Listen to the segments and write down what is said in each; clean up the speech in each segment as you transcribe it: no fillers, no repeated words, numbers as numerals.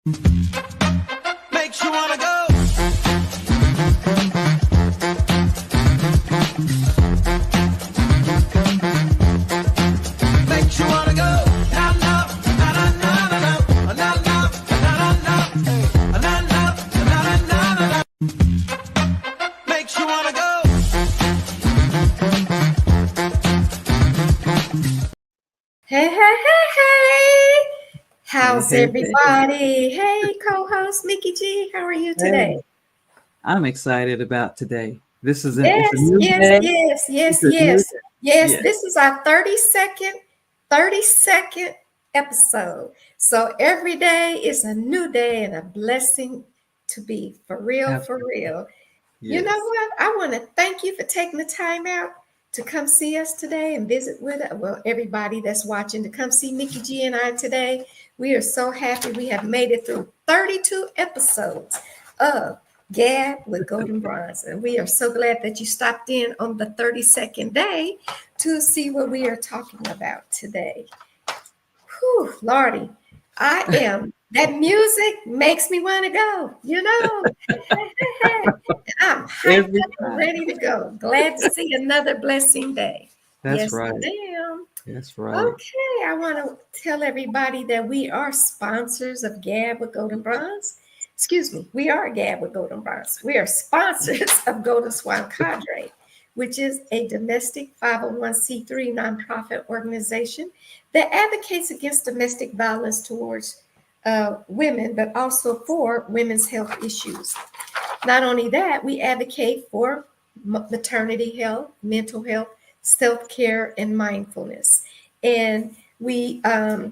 Makes you wanna go. Makes you wanna go. Na na na na na na na na na na na na. Makes you wanna go. Hey, hey, hey, hey. How's everybody? Hey, co-host Mickey G, how are you today? I'm excited about today. This is Yes, it's a new yes, day. yes, yes, It's a new yes. day. Yes, this is our 30-second episode. So every day is a new day and a blessing to be for real, for real. You know Yes. what? I want to thank you for taking the time out to come see us today and visit with us. Well, everybody that's watching to come see Mickey G and I today. We are so happy we have made it through 32 episodes of Gab with Goldn Bronze. And we are so glad that you stopped in on the 32nd day to see what we are talking about today. Whew, Lordy, I am. That music makes me want to go, you know. I'm hyped Every up and time. ready to go. Glad to see another blessing day. That's Yes, right. I am. That's right. Okay, I want to tell everybody that we are sponsors of Gab with Goldn Bronze. Excuse me, we are Gab with Goldn Bronze. We are sponsors of Golden Swan Cadre, which is a domestic 501c3 nonprofit organization that advocates against domestic violence towards women, but also for women's health issues. Not only that, we advocate for maternity health, mental health, self-care, and mindfulness. And we are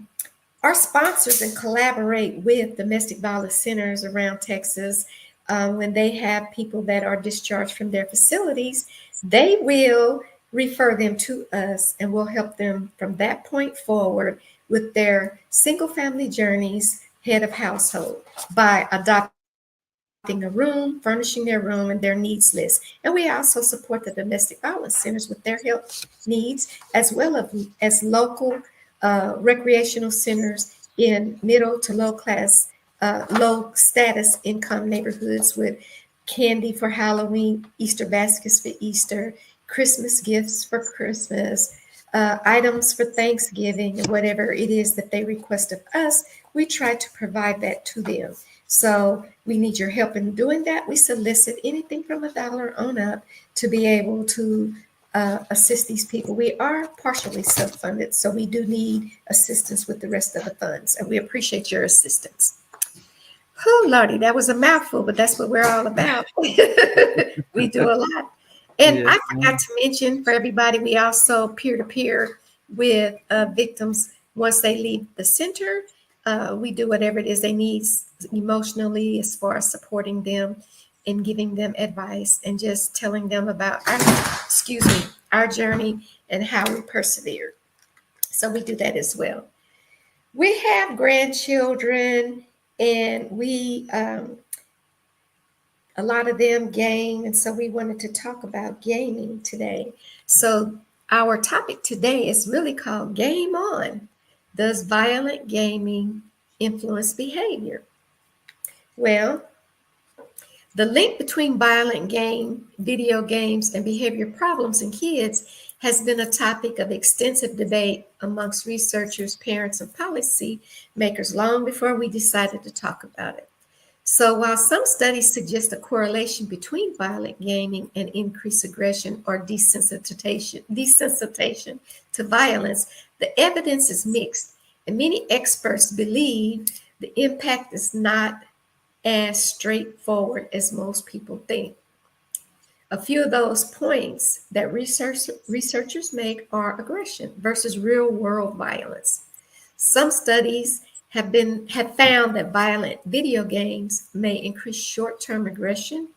sponsors and collaborate with domestic violence centers around Texas. When they have people that are discharged from their facilities, they will refer them to us and we'll help them from that point forward with their single family journeys, head of household, by adopting a room, furnishing their room, and their needs list. And we also support the domestic violence centers with their health needs, as well as local recreational centers in middle to low class, low status income neighborhoods with candy for Halloween, Easter baskets for Easter, Christmas gifts for Christmas, items for Thanksgiving, and whatever it is that they request of us, we try to provide that to them. So we need your help in doing that. We solicit anything from $1 on up to be able to assist these people. We are partially self-funded, so we do need assistance with the rest of the funds, and we appreciate your assistance. Oh, Lordy, that was a mouthful, but that's what we're all about. We do a lot. And Yes, I forgot to mention for everybody, we also peer-to-peer with victims once they leave the center. We do whatever it is they need emotionally as far as supporting them and giving them advice and just telling them about our journey and how we persevered. So we do that as well. We have grandchildren and a lot of them game, and so we wanted to talk about gaming today. So our topic today is really called Game On. Does violent gaming influence behavior? Well, the link between video games, and behavior problems in kids has been a topic of extensive debate amongst researchers, parents, and policy makers long before we decided to talk about it. So while some studies suggest a correlation between violent gaming and increased aggression or desensitization to violence, the evidence is mixed, and many experts believe the impact is not as straightforward as most people think. A few of those points that researchers make are aggression versus real-world violence. Some studies have found that violent video games may increase short-term aggression,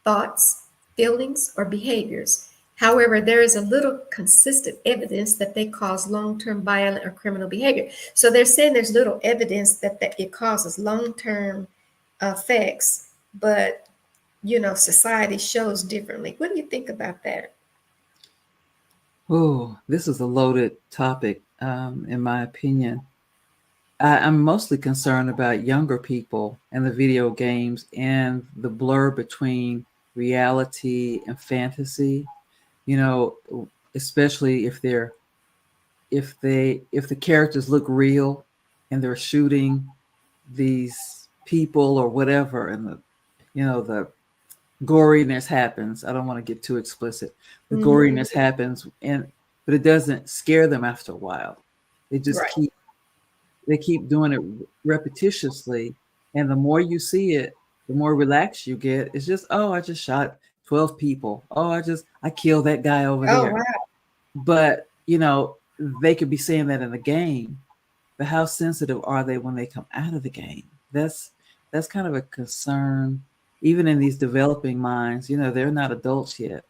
thoughts, feelings, or behaviors. However, there is a little consistent evidence that they cause long-term violent or criminal behavior. So they're saying there's little evidence that it causes long-term effects, but society shows differently. What do you think about that? Oh, this is a loaded topic, in my opinion. I'm mostly concerned about younger people and the video games and the blur between reality and fantasy. You know, especially if the characters look real and they're shooting these people or whatever, and the goriness happens. I don't want to get too explicit. The Mhm. goriness happens, but it doesn't scare them after a while. They just Right. keep doing it repetitiously, and the more you see it, the more relaxed you get. It's just, oh, I just shot 12 people. Oh, I killed that guy over Oh, there. wow. But they could be saying that in the game, but how sensitive are they when they come out of the game? That's kind of a concern. Even in these developing minds, they're not adults yet,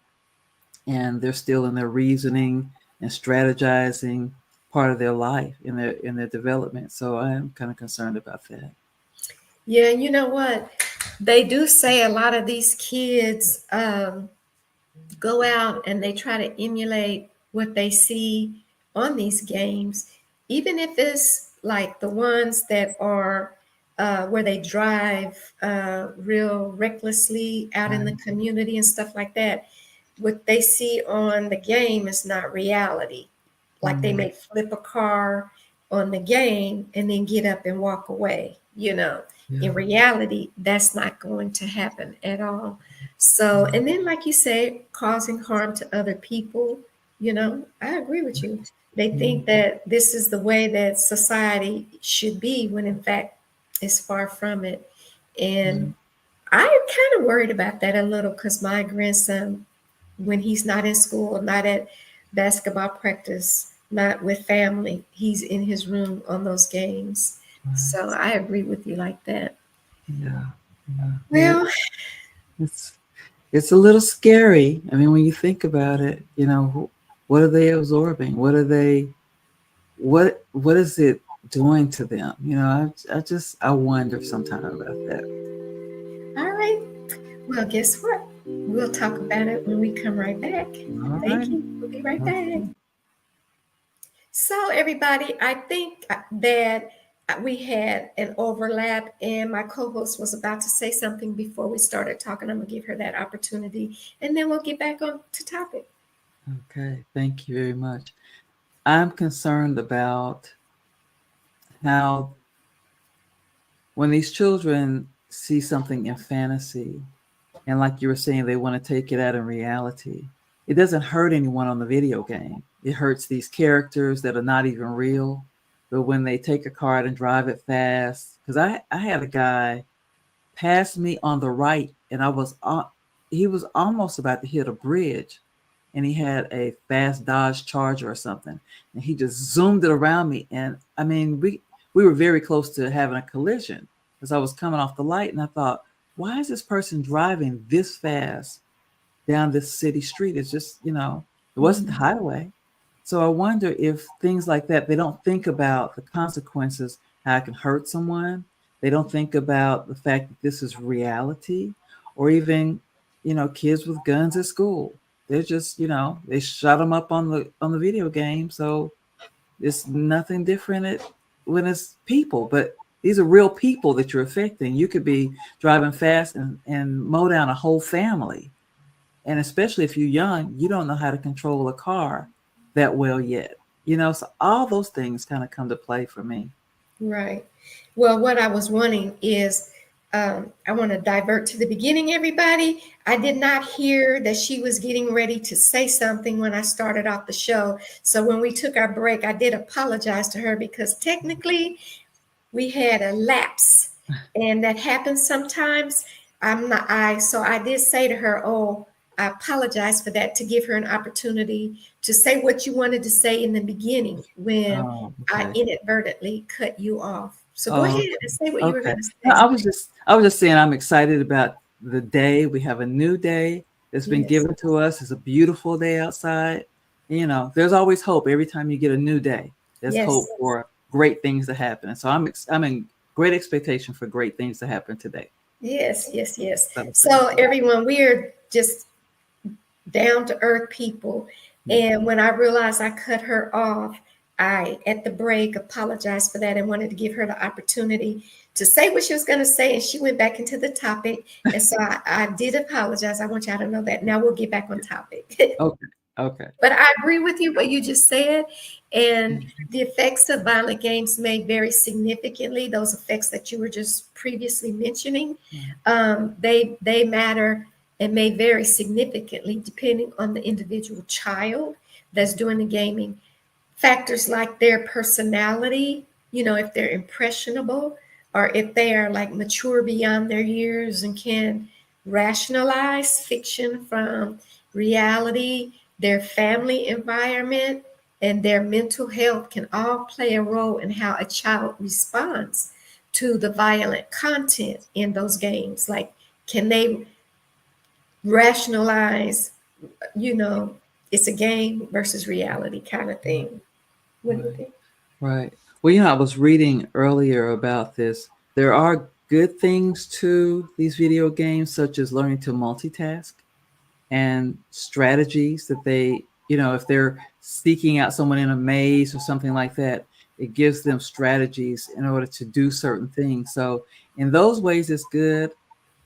and they're still in their reasoning and strategizing part of their life in their development. So I am kind of concerned about that. Yeah, you know what? They do say a lot of these kids go out and they try to emulate what they see on these games, even if it's like the ones that are where they drive real recklessly out in the Right. community and stuff like that. What they see on the game is not reality. Like they Mm, may flip a car on the game and then get up and walk away. In yeah. reality, that's not going to happen at all. So, and then, like you say, causing harm to other people, I agree with you. They Mm, think that this is the way that society should be when in fact it's far from it. mm, And I'm kind of worried about that a little because my grandson, when he's not in school, not at basketball practice, not with family, he's in his room on those games. right. So I agree with you like that. Yeah. Yeah. Well, It's it's a little scary. I mean, when you think about it, what are they absorbing? What is it doing to them? I wonder sometimes about that. all right. Well, guess what? We'll talk about it when we come right back. All Thank right. you. We'll be right back. Okay. So, everybody, I think that we had an overlap, and my co host was about to say something before we started talking. I'm going to give her that opportunity, and then we'll get back on to topic. Okay. Thank you very much. I'm concerned about how when these children see something in fantasy, and like you were saying, they want to take it out in reality. It doesn't hurt anyone on the video game. It hurts these characters that are not even real. But when they take a car and drive it fast, because I had a guy pass me on the right, and he was almost about to hit a bridge, and he had a fast Dodge Charger or something, and he just zoomed it around me, and I mean we were very close to having a collision because I was coming off the light, and I thought, why is this person driving this fast down this city street? It's just, it wasn't the Mhm. highway. So I wonder if things like that, they don't think about the consequences, how it can hurt someone. They don't think about the fact that this is reality, or even, kids with guns at school. They're just, they shut them up on the video game. So it's nothing different when it's people, but these are real people that you're affecting. You could be driving fast and mow down a whole family. And especially if you're young, you don't know how to control a car that well yet. So all those things kind of come to play for me. Right. Well, what I was wanting is I want to divert to the beginning, everybody. I did not hear that she was getting ready to say something when I started off the show. So when we took our break, I did apologize to her because technically we had a lapse, and that happens sometimes. So I did say to her, oh, I apologize for that, to give her an opportunity to say what you wanted to say in the beginning when Oh, I okay. inadvertently cut you off. So go Oh, ahead and say what you were okay. going to No, say. I was just saying I'm excited about the day. We have a new day that's been Yes, given to us. It's a beautiful day outside. There's always hope every time you get a new day. There's hope yes, for great things to happen. And so I'm in great expectation for great things to happen today. yes, yes, yes. So thank So you. everyone, we are just down to earth people. Yeah. And when I realized I cut her off, I, at the break, apologized for that and wanted to give her the opportunity to say what she was going to say. And she went back into the topic. And so I did apologize. I want y'all to know that. Now we'll get back on topic. Okay. Okay. But I agree with you, what you just said. And the effects of violent games may vary significantly. Those effects that you were just previously mentioning, they matter and may vary significantly depending on the individual child that's doing the gaming. Factors like their personality, if they're impressionable or if they are like mature beyond their years and can rationalize fiction from reality, their family environment, and their mental health can all play a role in how a child responds to the violent content in those games. Like, can they rationalize, it's a game versus reality kind of thing? What do you think? Right. Well, I was reading earlier about this. There are good things to these video games, such as learning to multitask and strategies that they, if they're seeking out someone in a maze or something like that, it gives them strategies in order to do certain things. So in those ways, it's good,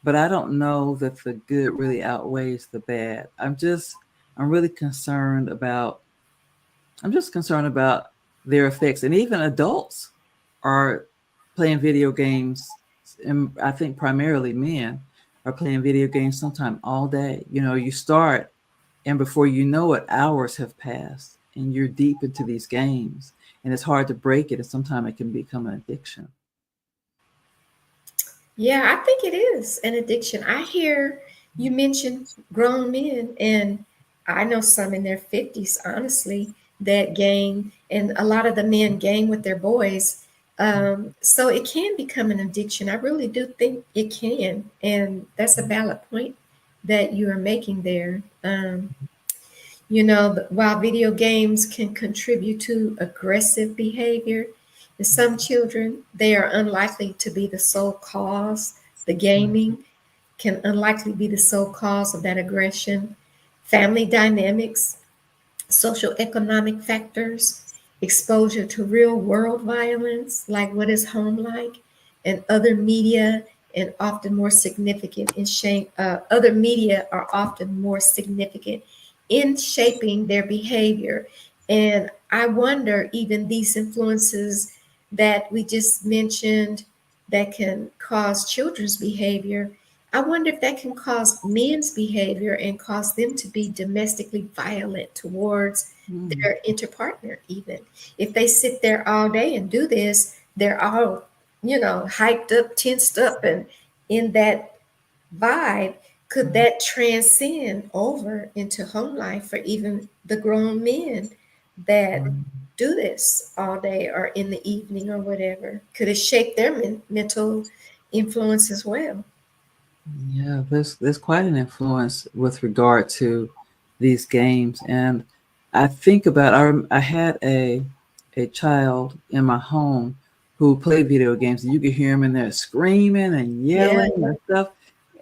but I don't know that the good really outweighs the bad. I'm really concerned about their effects. And even adults are playing video games, and I think primarily men are playing video games sometime all day. You start, and before you know it, hours have passed and you're deep into these games, and it's hard to break it, and sometimes it can become an addiction. Yeah, I think it is an addiction. I hear you mention grown men, and I know some in their 50s, honestly, that game, and a lot of the men game with their boys. So it can become an addiction. I really do think it can. And that's a valid point that you are making there. While video games can contribute to aggressive behavior, in some children, they are unlikely to be the sole cause. The gaming can unlikely be the sole cause of that aggression. Family dynamics, social economic factors, exposure to real world violence, like what is home like, and other media, and often more significant in shape. Other media are often more significant in shaping their behavior. And I wonder, even these influences that we just mentioned that can cause children's behavior, I wonder if that can cause men's behavior and cause them to be domestically violent towards their interpartner, even. If they sit there all day and do this, they're all, hyped up, tensed up, and in that vibe. Could that transcend over into home life for even the grown men that do this all day or in the evening or whatever? Could it shape their mental influence as well? Yeah, there's quite an influence with regard to these games, and I think about I had a child in my home who played video games, and you could hear him in there screaming and yelling and stuff,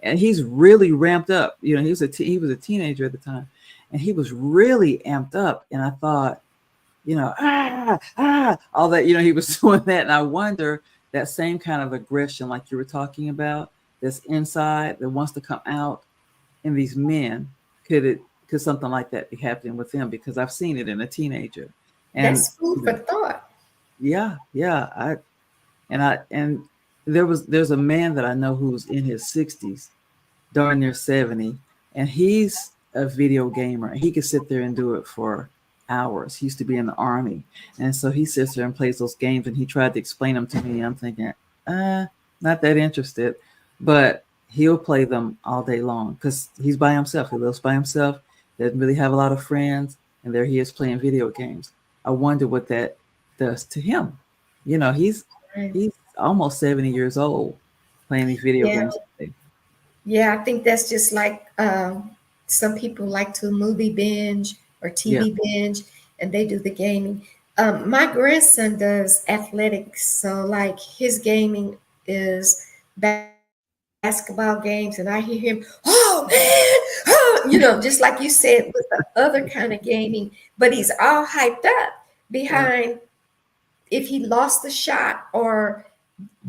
and he's really ramped up. He was a teenager at the time, and he was really amped up, and I thought, all that, he was doing that, and I wonder that same kind of aggression, like you were talking about, that's inside that wants to come out in these men, could something like that be happening with them? Because I've seen it in a teenager. And that's food for thought. Yeah. And there's a man that I know who's in his 60s, darn near 70, and he's a video gamer. He could sit there and do it for hours. He used to be in the Army, and so he sits there and plays those games, and he tried to explain them to me. I'm thinking, not that interested. But he'll play them all day long because he's by himself. He lives by himself, doesn't really have a lot of friends, and there he is playing video games. I wonder what that does to him. He's almost 70 years old playing these video games. Yeah, I think that's just like some people like to movie binge or TV binge, and they do the gaming. My grandson does athletics, so like his gaming is basketball games, and I hear him, oh man, just like you said with the other kind of gaming, but he's all hyped up. behind if he lost the shot or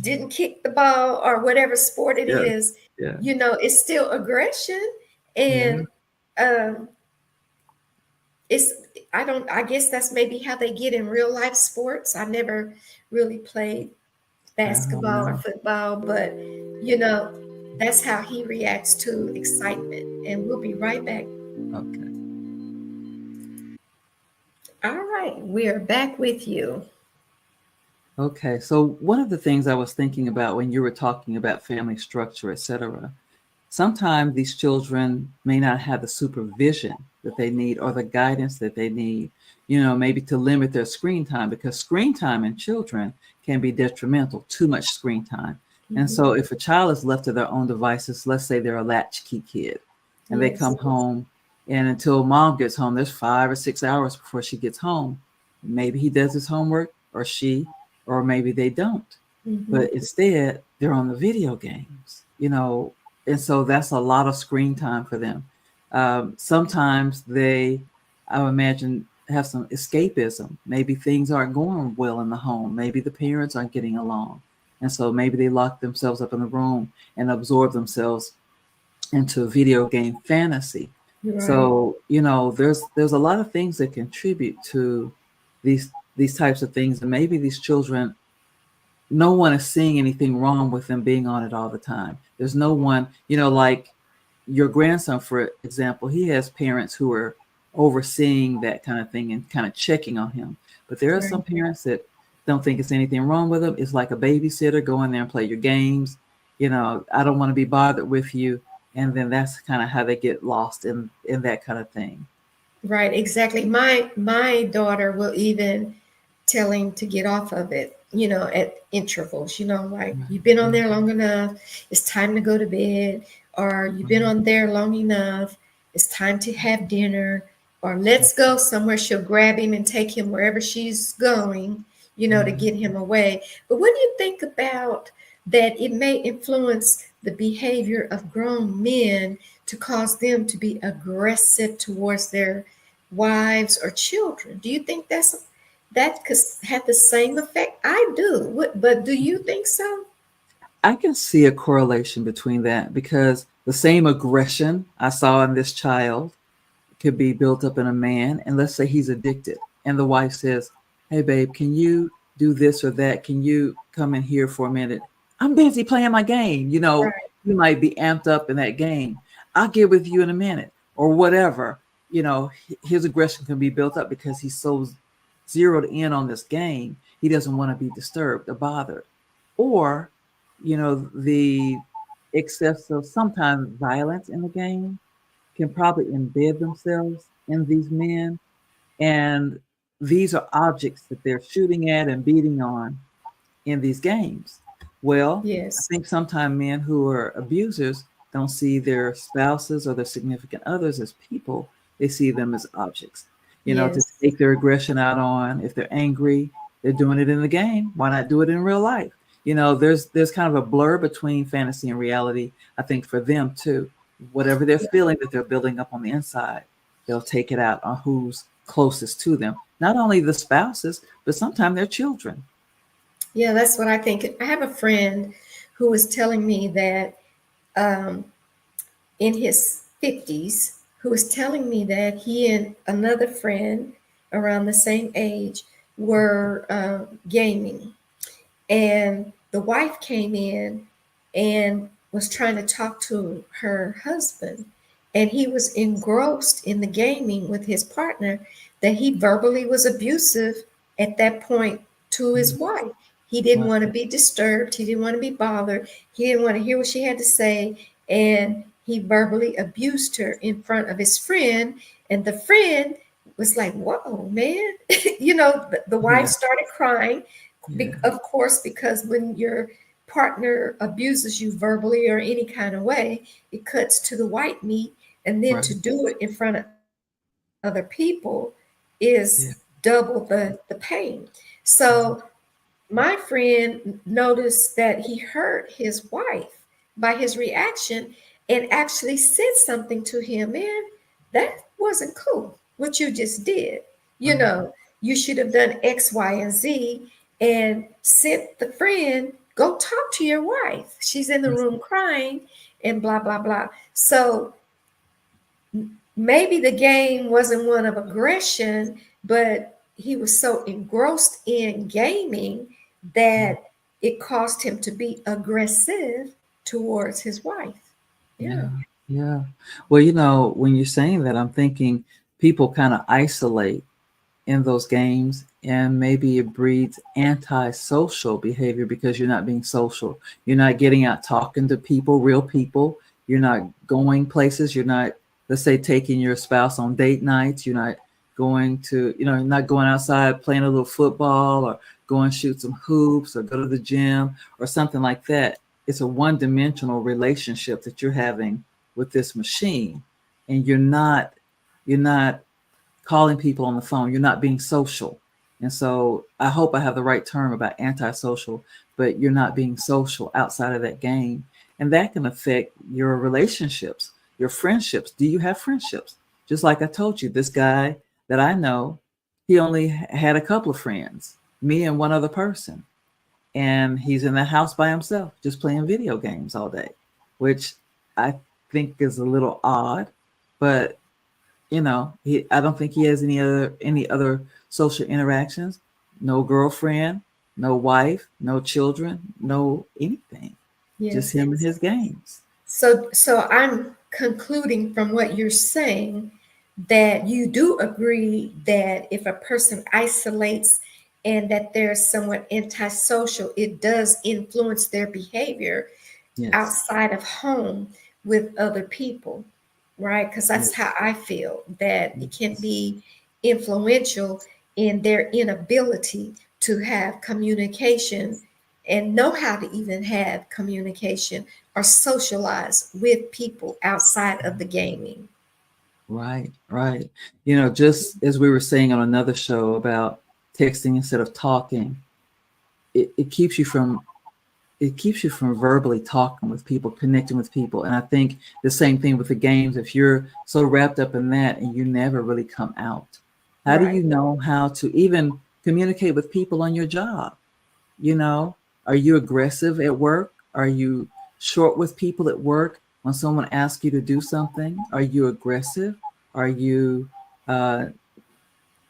didn't kick the ball or whatever sport it Yeah. is, Yeah. it's still aggression. Yeah. And it's, I guess that's maybe how they get in real life sports. I never really played I don't basketball or know. football, but that's how he reacts to excitement. And we'll be right back. Okay. All right, we are back with you. Okay. So one of the things I was thinking about when you were talking about family structure, etc., sometimes these children may not have the supervision that they need or the guidance that they need, maybe to limit their screen time, because screen time in children can be detrimental, too much screen time. And Mhm. so if a child is left to their own devices, let's say they're a latchkey kid and they Yes. come home, and until mom gets home, there's 5 or 6 hours before she gets home. Maybe he does his homework or she, or maybe they don't. Mhm. But instead, they're on the video games, and so that's a lot of screen time for them. Sometimes they, I would imagine, have some escapism. Maybe things aren't going well in the home. Maybe the parents aren't getting along. And so maybe they lock themselves up in the room and absorb themselves into a video game fantasy. Right. So, there's a lot of things that contribute to these types of things. And maybe these children, no one is seeing anything wrong with them being on it all the time. There's no one, like your grandson, for example, he has parents who are overseeing that kind of thing and kind of checking on him. But there are Right. some parents that don't think it's anything wrong with them. It's like a babysitter. Go in there and play your games. I don't want to be bothered with you. And then that's kind of how they get lost in that kind of thing. Right, exactly. My daughter will even tell him to get off of it, at intervals, like Right, you've been on right, there long enough, it's time to go to bed, or you've been right, on there long enough, it's time to have dinner, or let's go somewhere. She'll grab him and take him wherever she's going, to right. get him away. But what do you think about that? It may influence the behavior of grown men to cause them to be aggressive towards their wives or children. Do you think that could have the same effect? I do. But do you think so? I can see a correlation between that, because the same aggression I saw in this child could be built up in a man. And let's say he's addicted, and the wife says, "Hey, babe, can you do this or that? Can you come in here for a minute? I'm busy playing my game." Right. You might be amped up in that game. I'll get with you in a minute or whatever. His aggression can be built up because he's so zeroed in on this game. He doesn't want to be disturbed or bothered. Or, the excess of sometimes violence in the game can probably embed themselves in these men. And these are objects that they're shooting at and beating on in these games. Well, I Yes. think sometimes men who are abusers don't see their spouses or their significant others as people. They see them as objects, to Yes. take their aggression out on. If they're angry, they're doing it in the game. Why not do it in real life? There's kind of a blur between fantasy and reality, I think, for them too. Whatever they're feeling that they're building up on the inside, they'll take it out on who's closest to them. Not only the spouses, but sometimes their children. Yeah, that's what I think. I have a friend who was telling me that um, in his 50s, who was telling me that he and another friend around the same age were gaming. And the wife came in and was trying to talk to her husband. And he was engrossed in the gaming with his partner that he verbally was abusive at that point to his Mm. wife. He didn't Wow. want to be disturbed. He didn't want to be bothered. He didn't want to hear what she had to say. And he verbally abused her in front of his friend. And the friend was like, whoa, man. The wife Yeah, started crying, yeah, of course, because when your partner abuses you verbally or any kind of way, it cuts to the white meat. And then right, to do it in front of other people yeah, is double the pain. So my friend noticed that he hurt his wife by his reaction and actually said something to him. Man, that wasn't cool what you just did. you right, know you should have done X, Y, and Z, and sent the friend, go talk to your wife. She's in the room crying, and blah, blah, blah. So maybe the game wasn't one of aggression, but he was so engrossed in gaming that it caused him to be aggressive towards his wife. Yeah. Yeah. Well, when you're saying that, I'm thinking people kind of isolate in those games, and maybe it breeds antisocial behavior because you're not being social. You're not getting out talking to people, real people. You're not going places. You're not, let's say, taking your spouse on date nights. You're not going to, you're not going outside playing a little football or going shoot some hoops or go to the gym or something like that. It's a one-dimensional relationship that you're having with this machine, and you're not calling people on the phone. You're not being social. And so I hope I have the right term about antisocial, but you're not being social outside of that game. And that can affect your relationships, your friendships. Do you have friendships? Just like I told you, this guy that I know, he only had a couple of friends, me and one other person. And he's in the house by himself, just playing video games all day, which I think is a little odd, but I don't think he has any other social interactions. No girlfriend, no wife, no children, no anything. Just Yes. him and his games. So I'm concluding from what you're saying that you do agree that if a person isolates and that they're somewhat antisocial, it does influence their behavior Yes. outside of home with other people, right? Because that's Yes. how I feel, that it can be influential in their inability to have communication and know how to even have communication or socialize with people outside of the gaming. Right, right. Just as we were saying on another show about texting instead of talking, it keeps you from verbally talking with people, connecting with people. And I think the same thing with the games. If you're so wrapped up in that and you never really come out, how do you Right. know how to even communicate with people on your job? Are you aggressive at work? Are you short with people at work when someone asks you to do something? Are you aggressive? Are you uh,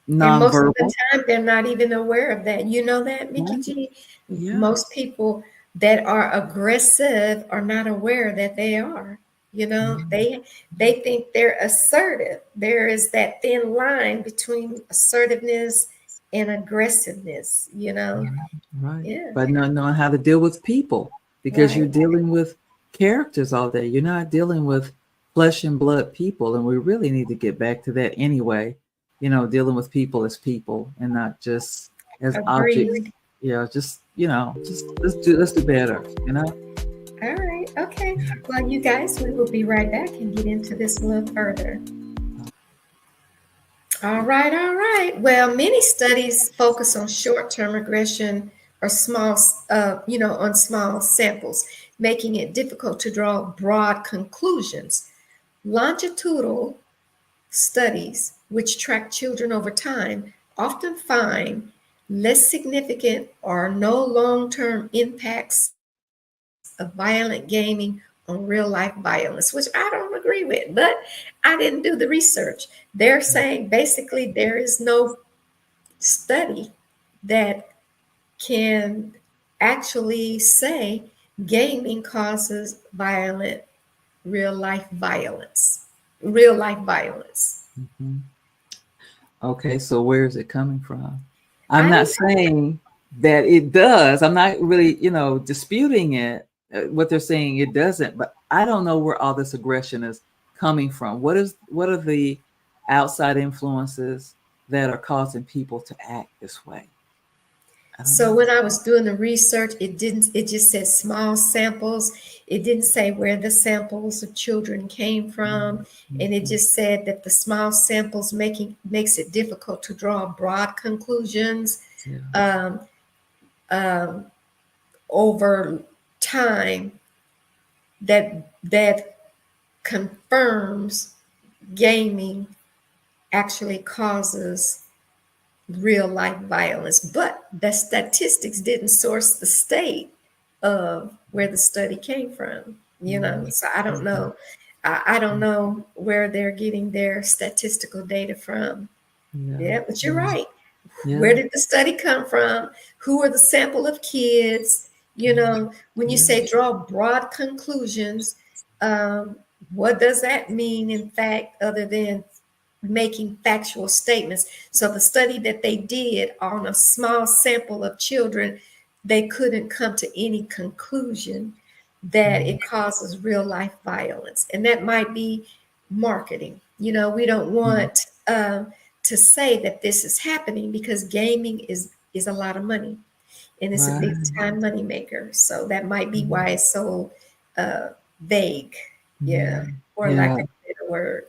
And most of the nonverbal? time, they're not even aware of that. You know that, Mickey Right. G? Yeah. Most people that are aggressive are not aware that they are. Yeah. They think they're assertive. There is that thin line between assertiveness and aggressiveness. Right. Yeah, But not knowing how to deal with people, because you're right. dealing with characters all day. You're not dealing with flesh and blood people. And we really need to get back to that anyway. Dealing with people as people and not just as objects. Agreed. Just let's do better. All right. Okay. Well, you guys, we will be right back and get into this a little further. All right, all right. Well, many studies focus on short-term aggression or on small samples, making it difficult to draw broad conclusions. Longitudinal studies, which track children over time, often find less significant or no long-term impacts of violent gaming on real life violence, which I don't agree with, but I didn't do the research. They're saying basically there is no study that can actually say gaming causes real life violence. Real life violence. Mhm. Okay, so where is it coming from? I'm I not don't saying that it does. I'm not really, disputing it. What they're saying it doesn't, but I don't know where all this aggression is coming from. What are the outside influences that are causing people to act this way? I don't So know. when I was doing the research, it just said small samples. It didn't say where the samples of children came from. And it Mhm. just said that the small samples makes it difficult to draw broad conclusions Yeah. um, um, over time that confirms gaming actually causes real life violence, but the statistics didn't source the state of where the study came from, you know. So I don't know. I don't know where they're getting their statistical data from. Yeah. Yeah, but you're right. Yeah. Where did the study come from? Who are the sample of kids? You know, when you Yeah. say draw broad conclusions, um, what does that mean, in fact, other than making factual statements? So the study that they did on a small sample of children, they couldn't come to any conclusion that it causes real life violence. And that might be marketing. You know, we don't want to say that this is happening because gaming is a lot of money and it's a big Right. time money maker. So that might be why it's so vague. Yeah, or lack Yeah. of a better word.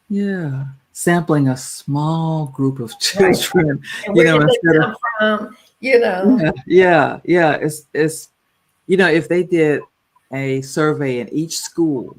Yeah. Sampling a small group of Right. children, And where did they instead of, come from? You know, yeah. It's, if they did a survey in each school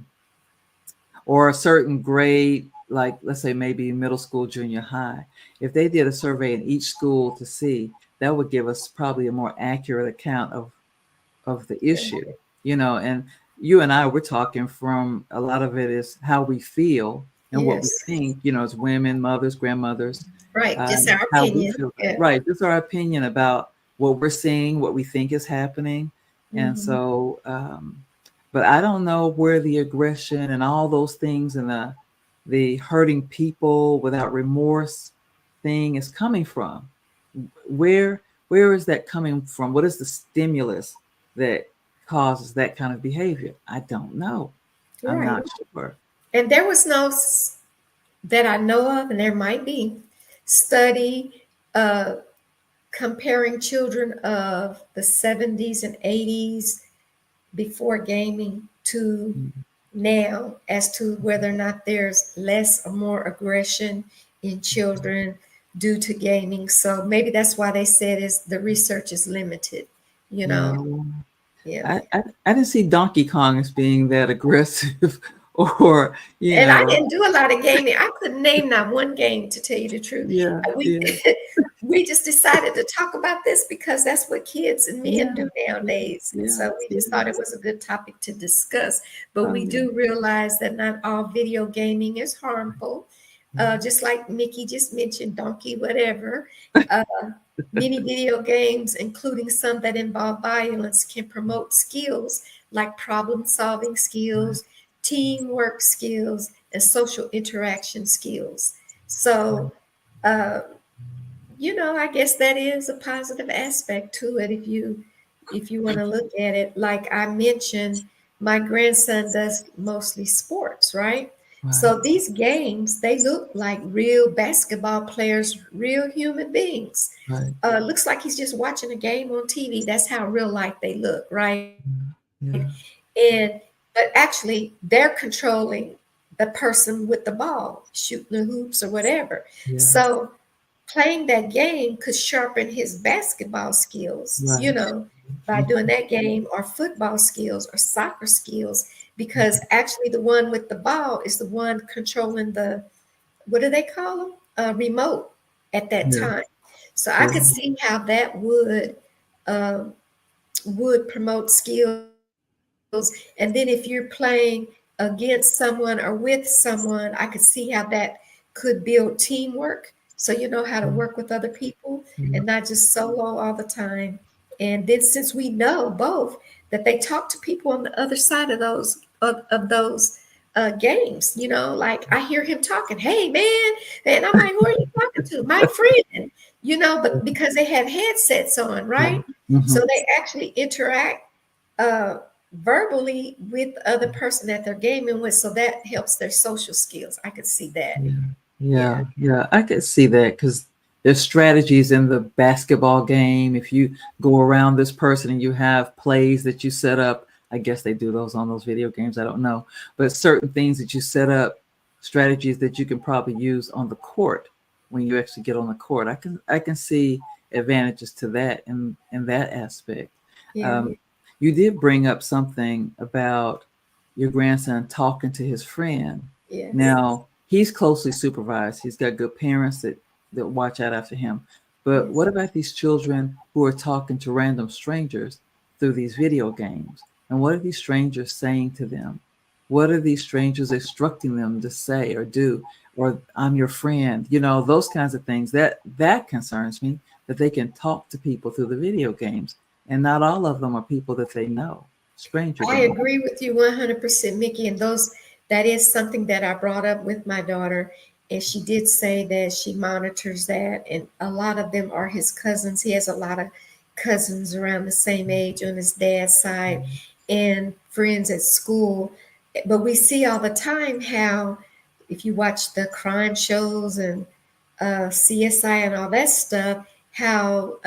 or a certain grade, like let's say maybe middle school, junior high, if they did a survey in each school to see, that would give us probably a more accurate account of the issue, and you and I, we're talking from a lot of it is how we feel and what we yes, think, as women, mothers, grandmothers, right. Just our how we opinion. feel. Yeah. Right. Just our opinion about what we're seeing, what we think is happening. And Mhm. so, but I don't know where the aggression and all those things and the hurting people without remorse thing is coming from. Where is that coming from? What is the stimulus that causes that kind of behavior? I don't know. I'm Right. not sure. And there was no that I know of, and there might be study uh, comparing children of the 70s and 80s before gaming to now as to whether or not there's less or more aggression in children due to gaming. So maybe that's why they said is the research is limited, you Yeah. know. Yeah. I didn't see Donkey Kong as being that aggressive or, And I didn't do a lot of gaming. I couldn't name not one game, to tell you the truth. yeah, We yeah, we just decided to talk about this because that's what kids and men yeah, do nowadays. And yeah, so we just thought it was a good topic to discuss. But oh, we yeah. do realize that not all video gaming is harmful. Just like Mickey just mentioned, donkey, whatever. Uh, Many video games, including some that involve violence, can promote skills like problem solving skills, teamwork skills, and social interaction skills. So, uh, I guess that is a positive aspect to it if you want to look at it. Like I mentioned, my grandson does mostly sports, right? Right, So these games, they look like real basketball players, real human beings. right, Looks like he's just watching a game on TV. That's how real life they look, right? yeah, And but actually they're controlling the person with the ball, shooting the hoops or whatever. yeah, So playing that game could sharpen his basketball skills, right, by doing that game, or football skills or soccer skills, because actually the one with the ball is the one controlling the, what do they call them? Remote at that yeah, time. So I yeah, could see how that um, would promote skills. And then if you're playing against someone or with someone, I could see how that could build teamwork. So you know how to work with other people yeah, and not just solo all the time. And then since we know both that they talk to people on the other side of those games, like I hear him talking, hey man, and I'm like, who are you talking to? My friend, but because they have headsets on, right? So mhm, they actually interact uh, verbally with the other person that they're gaming with. So that helps their social skills. I could see that. yeah, Yeah. yeah. I could see that because there's strategies in the basketball game. If you go around this person and you have plays that you set up, I guess they do those on those video games. I don't know, but certain things that you set up, strategies that you can probably use on the court when you actually get on the court. I can see advantages to that in that aspect. Yeah. Um, you did bring up something about your grandson talking to his friend. Yes. Now, he's closely supervised. He's got good parents that watch out after him. But Yes. what about these children who are talking to random strangers through these video games? And what are these strangers saying to them? What are these strangers instructing them to say or do? Or I'm your friend, those kinds of things. That concerns me, that they can talk to people through the video games. And not all of them are people that they know, strangers I they know. agree with you 100%, Mickey. And that is something that I brought up with my daughter. And she did say that she monitors that. And a lot of them are his cousins. He has a lot of cousins around the same age on his dad's side and friends at school. But we see all the time how, if you watch the crime shows and CSI and all that stuff, how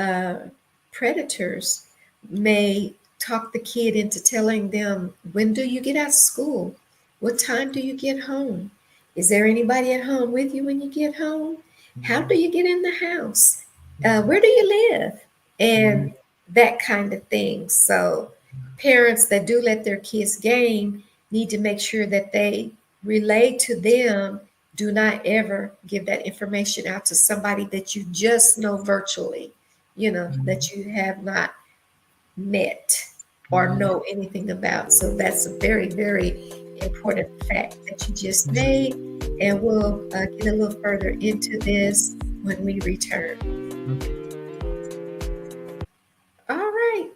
predators may talk the kid into telling them, when do you get out of school? What time do you get home? Is there anybody at home with you when you get home? How do you get in the house? Where do you live? And that kind of thing. So parents that do let their kids game need to make sure that they relay to them. Do not ever give that information out to somebody that you just know virtually, that you have not met or know anything about. So that's a very, very important fact that you just made. And we'll get a little further into this when we return. All right.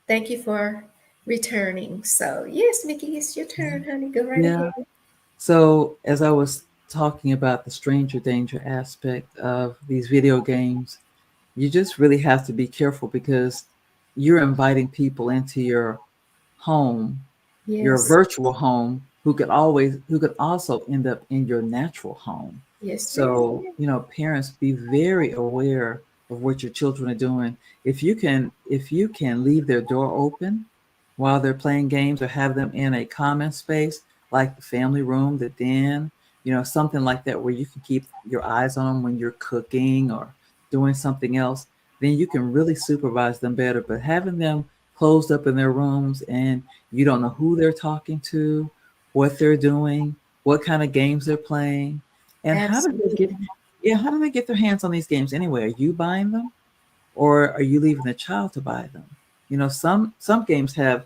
Thank you for returning. So, yes, Mickey, it's your turn, honey. Go right Yeah. ahead. So as I was talking about the stranger danger aspect of these video games, you just really have to be careful because you're inviting people into your home, your Yes. virtual home, who could also end up in your natural home. Yes, So, ma'am. parents, be very aware of what your children are doing. If you can leave their door open while they're playing games or have them in a common space like the family room, the den, something like that where you can keep your eyes on them when you're cooking or doing something else, then you can really supervise them better. But having them closed up in their rooms and you don't know who they're talking to, what they're doing, what kind of games they're playing, and Absolutely. how do they get their hands on these games anyway? Are you buying them or are you leaving the child to buy them? Some games have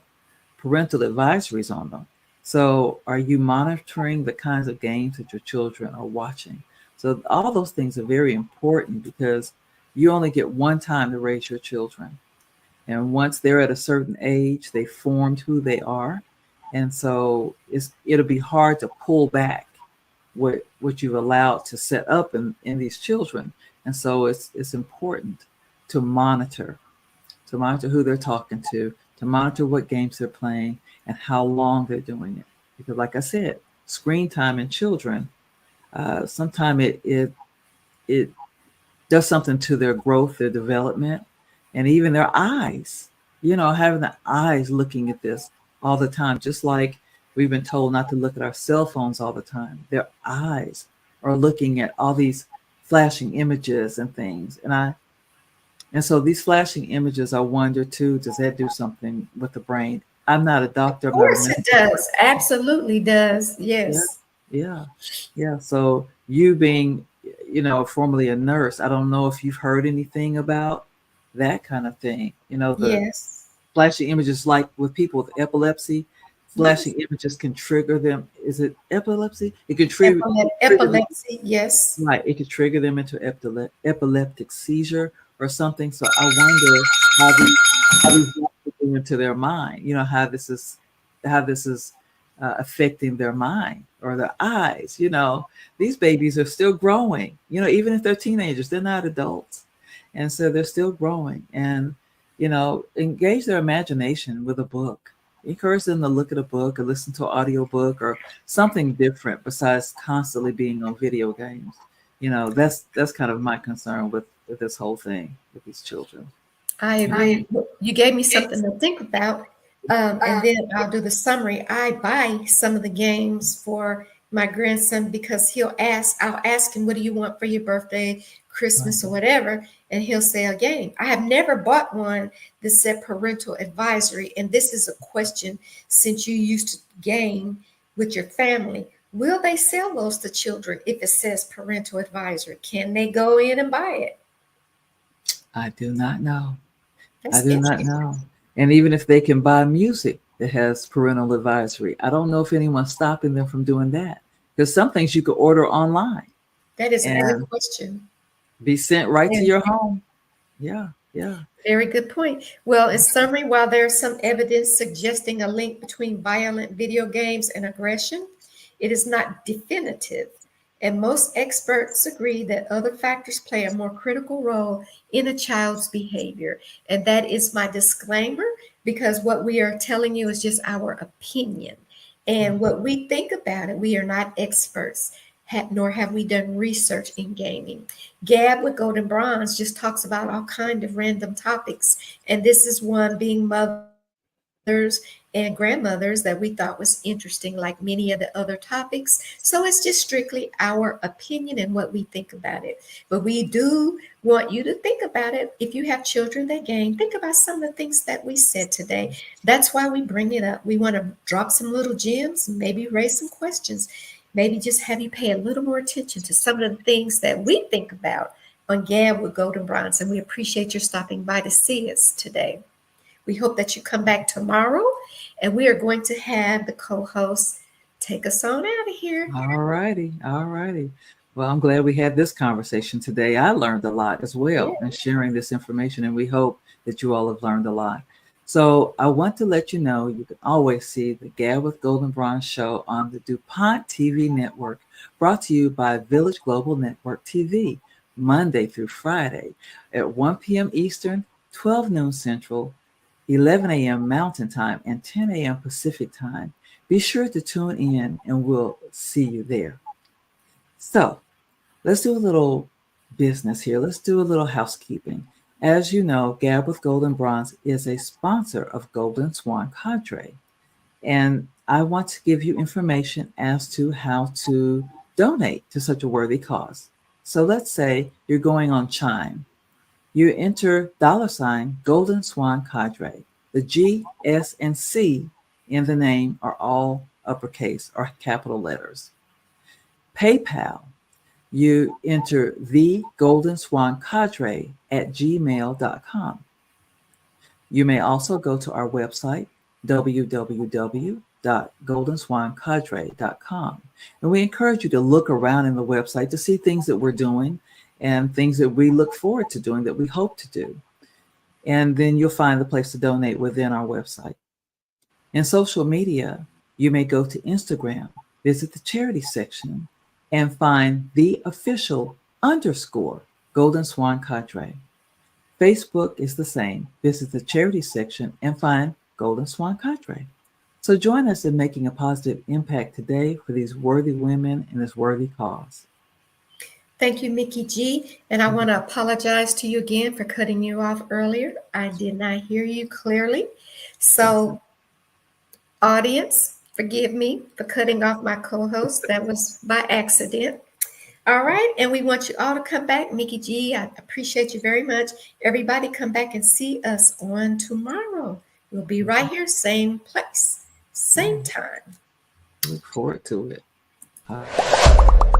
parental advisories on them. So are you monitoring the kinds of games that your children are watching? So all those things are very important because you only get one time to raise your children. And once they're at a certain age, they formed who they are. And so it'll be hard to pull back what you've allowed to set up in these children. And so it's important to monitor who they're talking to monitor what games they're playing and how long they're doing it. Because like I said, screen time in children, sometimes it does something to their growth, their development, and even their eyes. Having the eyes looking at this all the time, just like we've been told not to look at our cell phones all the time. Their eyes are looking at all these flashing images and things. And so these flashing images, I wonder too, does that do something with the brain? I'm not a doctor, Of I'm not a course it medical does. Absolutely does. yeah, Yes. yeah, yeah. So you being, formerly a nurse, I don't know if you've heard anything about that kind of thing. The Yes. flashing images, like with people with epilepsy, Yes. flashing images can trigger them. Is it epilepsy? It can trigger them, Epilepsy. Yes. right? It could trigger them into epileptic seizure or something. So I wonder how these go into their mind. How this is affecting their mind or their eyes. These babies are still growing. Even if they're teenagers, they're not adults, and so they're still growing. And engage their imagination with a book. Encourage them to look at a book or listen to an audio book or something different besides constantly being on video games. That's kind of my concern with this whole thing with these children. I agree. You gave me something to think about. And then I'll do the summary. I buy some of the games for my grandson because I'll ask him, what do you want for your birthday, Christmas, or whatever? And he'll say a game. I have never bought one that said parental advisory. And this is a question, since you used to game with your family. Will they sell those to children if it says parental advisory? Can they go in and buy it? I do not know. I That's do not interesting. know. And even if they can buy music that has parental advisory, I don't know if anyone's stopping them from doing that. Because some things you could order online That is a good and question. be sent right to And your home. Yeah, yeah. very good point. Well, in summary, while there's some evidence suggesting a link between violent video games and aggression, it is not definitive. And most experts agree that other factors play a more critical role in a child's behavior. And that is my disclaimer, because what we are telling you is just our opinion. And what we think about it, we are not experts, nor have we done research in gaming. Gab with Goldn Bronze just talks about all kind of random topics, and this is one being mothers and grandmothers that we thought was interesting, like many of the other topics. So it's just strictly our opinion and what we think about it. But we do want you to think about it. If you have children that game, think about some of the things that we said today. That's why we bring it up. We want to drop some little gems, maybe raise some questions, maybe just have you pay a little more attention to some of the things that we think about on Gab with Goldn Bronze. And we appreciate your stopping by to see us today. We hope that you come back tomorrow, and we are going to have the co-host take us on out of here. All righty. All righty. Well, I'm glad we had this conversation today. I learned a lot as well Yeah. in sharing this information, and we hope that you all have learned a lot. So I want to let you know you can always see the Gab with Goldn Bronze show on the DuPont TV network, brought to you by Village Global Network TV, Monday through Friday at 1 p.m. Eastern, 12 noon Central, 11 a.m. Mountain Time, and 10 a.m. Pacific Time. Be sure to tune in and we'll see you there. So let's do a little business here. Let's do a little housekeeping. As you know, Gab with Goldn Bronze is a sponsor of Golden Swan Cadre. And I want to give you information as to how to donate to such a worthy cause. So let's say you're going on Chime. You enter $ Golden Swan Cadre. The G, S, and C in the name are all uppercase or capital letters. PayPal, you enter the Golden Swan Cadre at gmail.com. You may also go to our website, www.goldenswancadre.com. And we encourage you to look around in the website to see things that we're doing and things that we look forward to doing that we hope to do. And then you'll find the place to donate within our website. In social media, you may go to Instagram, visit the charity section, and find the official _ Golden Swan Cadre. Facebook is the same. Visit the charity section and find Golden Swan Cadre. So join us in making a positive impact today for these worthy women and this worthy cause. Thank you, Mickey G. And I want to apologize to you again for cutting you off earlier. I did not hear you clearly. So, audience, forgive me for cutting off my co-host. That was by accident. All right. And we want you all to come back. Mickey G, I appreciate you very much. Everybody come back and see us on tomorrow. We'll be right here, same place, same time. Look forward to it.